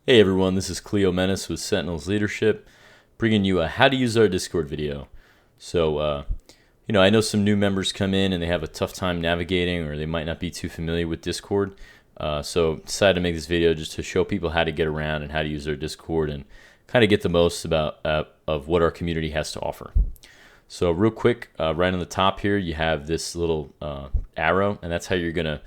Hey everyone, this is Cleo Menace with Sentinels Leadership, bringing you a how to use our Discord video. So, I know some new members come in and they have a tough time navigating, or they might not be too familiar with Discord. So decided to make this video just to show people how to get around and how to use their Discord and kind of get the most of what our community has to offer. So real quick, right on the top here, you have this little arrow, and that's how you're going to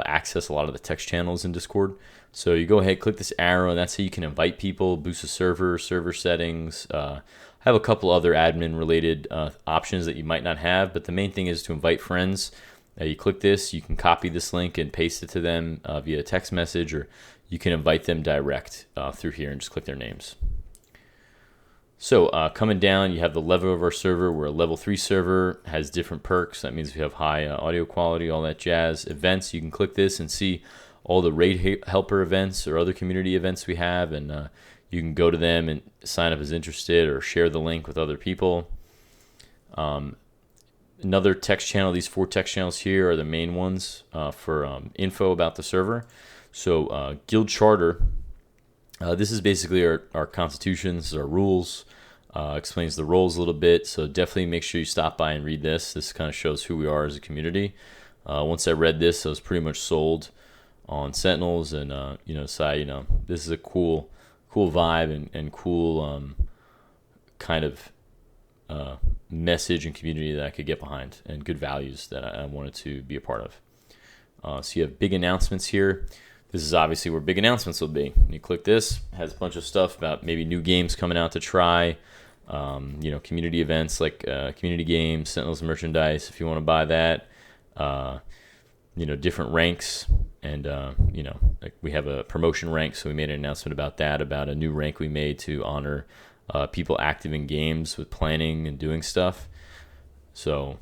access a lot of the text channels in Discord. So you go ahead, click this arrow, and that's how you can invite people, boost a server settings. Have a couple other admin related options that you might not have, but the main thing is to invite friends. You click this, you can copy this link and paste it to them via text message, or you can invite them direct through here and just click their names. So coming down, you have the level of our server. We're a level 3 server, has different perks. That means we have high audio quality, all that jazz. Events, you can click this and see all the raid helper events or other community events we have, and you can go to them and sign up as interested or share the link with other people. Another text channel, these 4 text channels here are the main ones for info about the server. So guild charter, this is basically our constitution, this is our rules, explains the roles a little bit, so definitely make sure you stop by and read this. This kind of shows who we are as a community. Once I read this, I was pretty much sold on Sentinels, and this is a cool vibe and cool kind of message and community that I could get behind, and good values that I wanted to be a part of. So you have big announcements here. This is obviously where big announcements will be. You click this, it has a bunch of stuff about maybe new games coming out to try, community events like community games, Sentinels merchandise if you want to buy that, different ranks, and like we have a promotion rank, so we made an announcement about that, about a new rank we made to honor people active in games with planning and doing stuff. So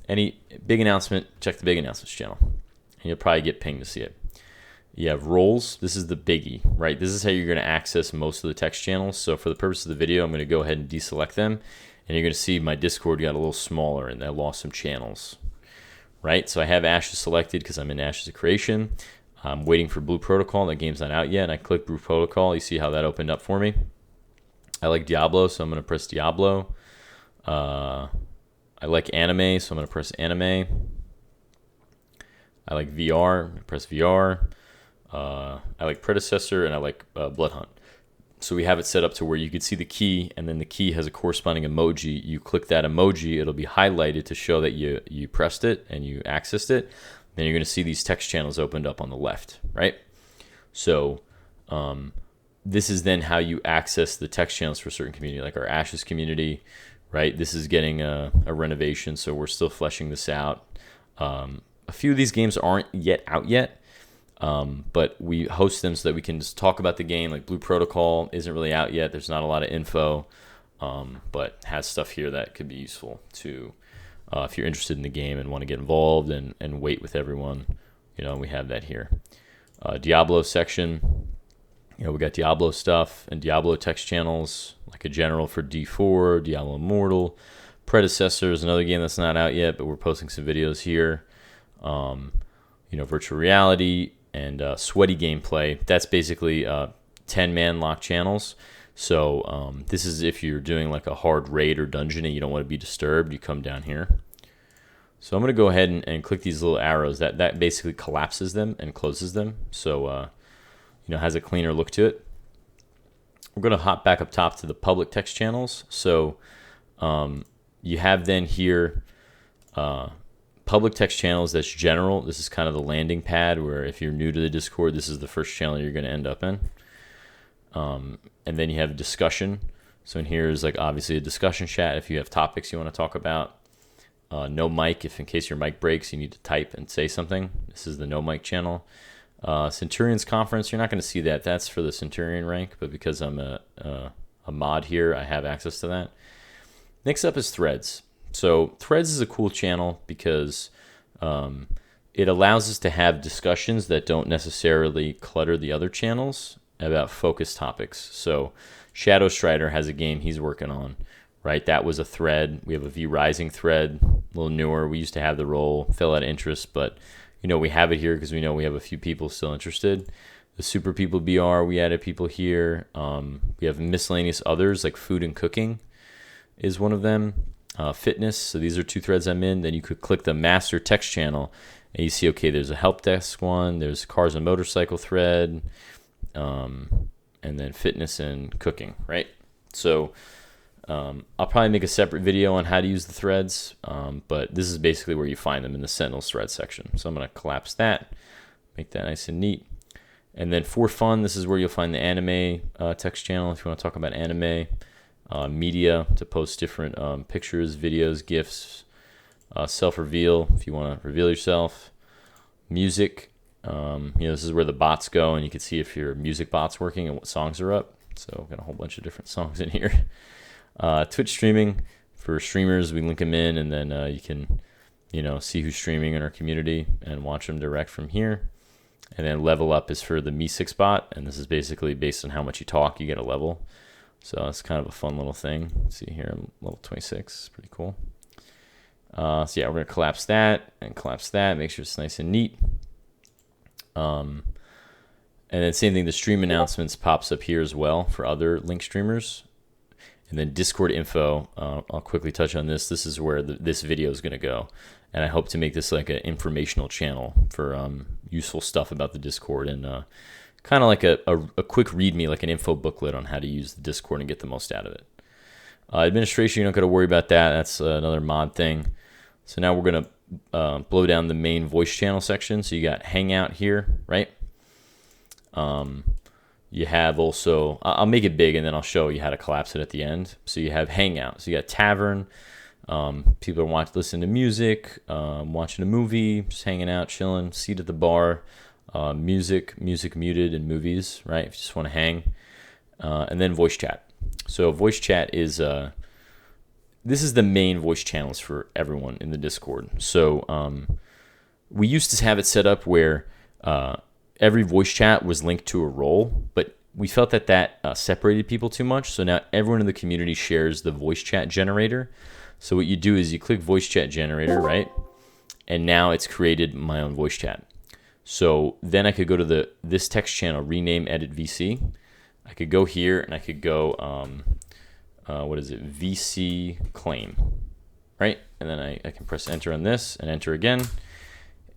any big announcement, check the big announcements channel, and you'll probably get pinged to see it. You have roles. This is the biggie, right? This is how you're going to access most of the text channels. So for the purpose of the video, I'm going to go ahead and deselect them, and you're going to see my Discord got a little smaller, and I lost some channels. Right, so I have Ashes selected because I'm in Ashes of Creation. I'm waiting for Blue Protocol. That game's not out yet, and I click Blue Protocol. You see how that opened up for me. I like Diablo, so I'm going to press Diablo. I like anime, so I'm going to press anime. I like VR, I'm going to press VR. I like Predecessor, and I like Blood Hunt. So we have it set up to where you could see the key, and then the key has a corresponding emoji. You click that emoji, it'll be highlighted to show that you pressed it and you accessed it. Then you're going to see these text channels opened up on the left, right? So this is then how you access the text channels for a certain community, like our Ashes community, right? This is getting a renovation, so we're still fleshing this out. A few of these games aren't yet out yet. But we host them so that we can just talk about the game. Like Blue Protocol isn't really out yet. There's not a lot of info, but has stuff here that could be useful to if you're interested in the game and want to get involved and wait with everyone. We have that here. Diablo section. We got Diablo stuff and Diablo text channels, like a general for D4, Diablo Immortal. Predecessor is another game that's not out yet, but we're posting some videos here. Virtual reality and sweaty gameplay. That's basically 10-man lock channels. So this is if you're doing like a hard raid or dungeon and you don't want to be disturbed, you come down here. So I'm going to go ahead and click these little arrows. That basically collapses them and closes them. So has a cleaner look to it. We're going to hop back up top to the public text channels. So you have then here public text channels, that's general. This is kind of the landing pad where if you're new to the Discord, this is the first channel you're going to end up in. And then you have discussion. So in here is like obviously a discussion chat if you have topics you want to talk about. No mic, if in case your mic breaks, you need to type and say something. This is the no mic channel. Centurion's Conference, you're not going to see that. That's for the Centurion rank, but because I'm a mod here, I have access to that. Next up is Threads. So Threads is a cool channel because it allows us to have discussions that don't necessarily clutter the other channels about focused topics. So Shadow Strider has a game he's working on, right? That was a thread. We have a V Rising thread, a little newer. We used to have the role, fell out of interest, but we have it here because we know we have a few people still interested. The Super People BR, we added people here. We have miscellaneous others like food and cooking is one of them. Fitness, so these are 2 threads I'm in. Then you could click the master text channel and you see, okay, there's a help desk one, there's cars and motorcycle thread, and then fitness and cooking, right? So I'll probably make a separate video on how to use the threads, but this is basically where you find them in the Sentinels thread section. So I'm going to collapse that, make that nice and neat. And then for fun, this is where you'll find the anime text channel if you want to talk about anime. Media to post different pictures, videos, GIFs, self-reveal if you want to reveal yourself. Music, this is where the bots go, and you can see if your music bot's working and what songs are up. So I've got a whole bunch of different songs in here. Twitch streaming for streamers, we link them in, and then you can, see who's streaming in our community and watch them direct from here. And then level up is for the Me6 bot, and this is basically based on how much you talk, you get a level. So it's kind of a fun little thing. Let's see here, I'm level 26, pretty cool. So yeah, we're gonna collapse that and collapse that, make sure it's nice and neat. And then same thing, the stream announcements pops up here as well for other link streamers. And then Discord info, I'll quickly touch on this. This is where this video is gonna go. And I hope to make this like an informational channel for useful stuff about the Discord and kind of like a quick readme, like an info booklet on how to use the Discord and get the most out of it. Administration, you don't got to worry about that. That's another mod thing. So now we're going to blow down the main voice channel section. So you got Hangout here, right? You have also, I'll make it big and then I'll show you how to collapse it at the end. So you have Hangout. So you got Tavern. People are listening to music, watching a movie, just hanging out, chilling, seat at the bar, music muted, and movies, right? If you just want to hang. And then voice chat. So voice chat is, this is the main voice channels for everyone in the Discord. So we used to have it set up where every voice chat was linked to a role, but we felt that separated people too much. So now everyone in the community shares the voice chat generator. So what you do is you click voice chat generator, right? And now it's created my own voice chat. So then I could go to this text channel, rename edit VC. I could go here and I could go, VC claim, right? And then I can press enter on this and enter again.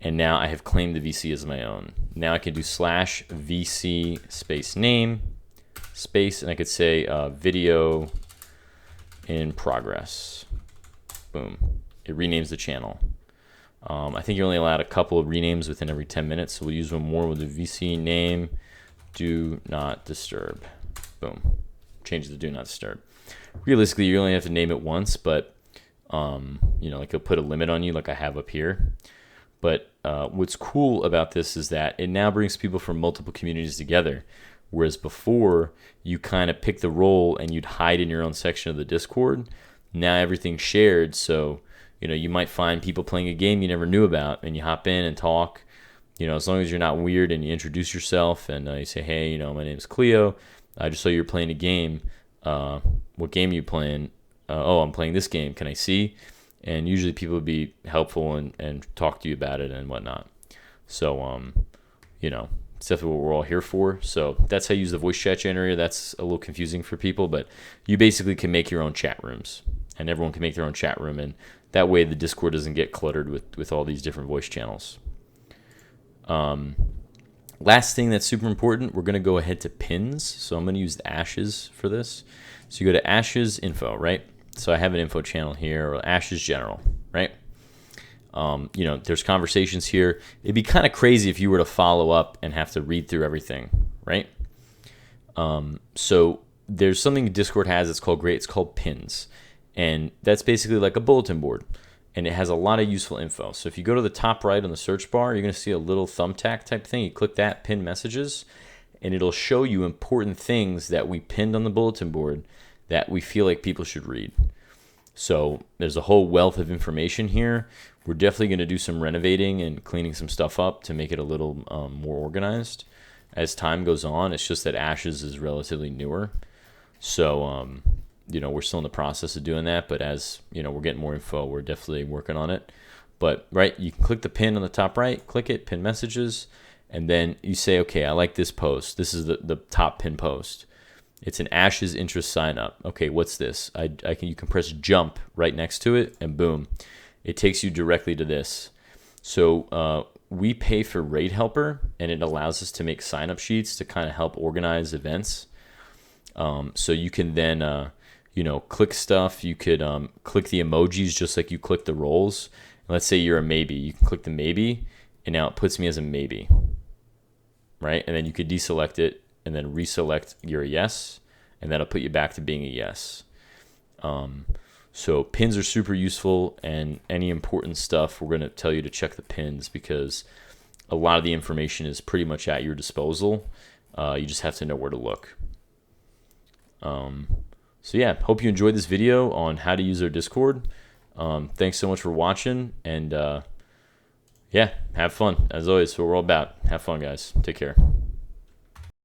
And now I have claimed the VC as my own. Now I can do /VC space name space, and I could say video in progress. Boom. It renames the channel. I think you're only allowed a couple of renames within every 10 minutes, so we'll use one more with the VC name, do not disturb. Boom. Change the do not disturb. Realistically, you only have to name it once, but like it'll put a limit on you like I have up here. But what's cool about this is that it now brings people from multiple communities together. Whereas before, you kind of pick the role and you'd hide in your own section of the Discord. Now everything's shared, so you might find people playing a game you never knew about, and you hop in and talk. As long as you're not weird and you introduce yourself and you say, hey, my name's Cleo. I just saw you were playing a game. What game are you playing? Oh, I'm playing this game. Can I see? And usually people would be helpful and talk to you about it and whatnot. So, it's definitely what we're all here for. So that's how you use the voice chat generator. That's a little confusing for people, but you basically can make your own chat rooms, and everyone can make their own chat room, and that way the Discord doesn't get cluttered with all these different voice channels. Last thing that's super important, we're going to go ahead to pins. So I'm going to use the Ashes for this. So you go to Ashes info, right? So I have an info channel here, or Ashes general, right? There's conversations here. It'd be kind of crazy if you were to follow up and have to read through everything, right? So there's something Discord has that's called great. It's called pins. And that's basically like a bulletin board. And it has a lot of useful info. So if you go to the top right on the search bar, you're going to see a little thumbtack type thing. You click that, pin messages, and it'll show you important things that we pinned on the bulletin board that we feel like people should read. So there's a whole wealth of information here. We're definitely going to do some renovating and cleaning some stuff up to make it a little more organized as time goes on. It's just that Ashes is relatively newer. So, we're still in the process of doing that, but as, we're getting more info, we're definitely working on it. But, right, you can click the pin on the top right, click it, pin messages, And then you say, okay, I like this post. This is the top pin post. It's an Ash's interest sign up. Okay, what's this? You can press jump right next to it, and boom, it takes you directly to this. So we pay for Raid Helper, and it allows us to make sign up sheets to kind of help organize events. So you can then click stuff. You could click the emojis just like you click the roles. Let's say you're a maybe. You can click the maybe, and now it puts me as a maybe, right? And then you could deselect it and then reselect you're a yes, and that'll put you back to being a yes. So pins are super useful, and any important stuff, we're going to tell you to check the pins because a lot of the information is pretty much at your disposal. You just have to know where to look. So yeah, hope you enjoyed this video on how to use our Discord. Thanks so much for watching, and yeah, have fun. As always, what we're all about. Have fun, guys. Take care.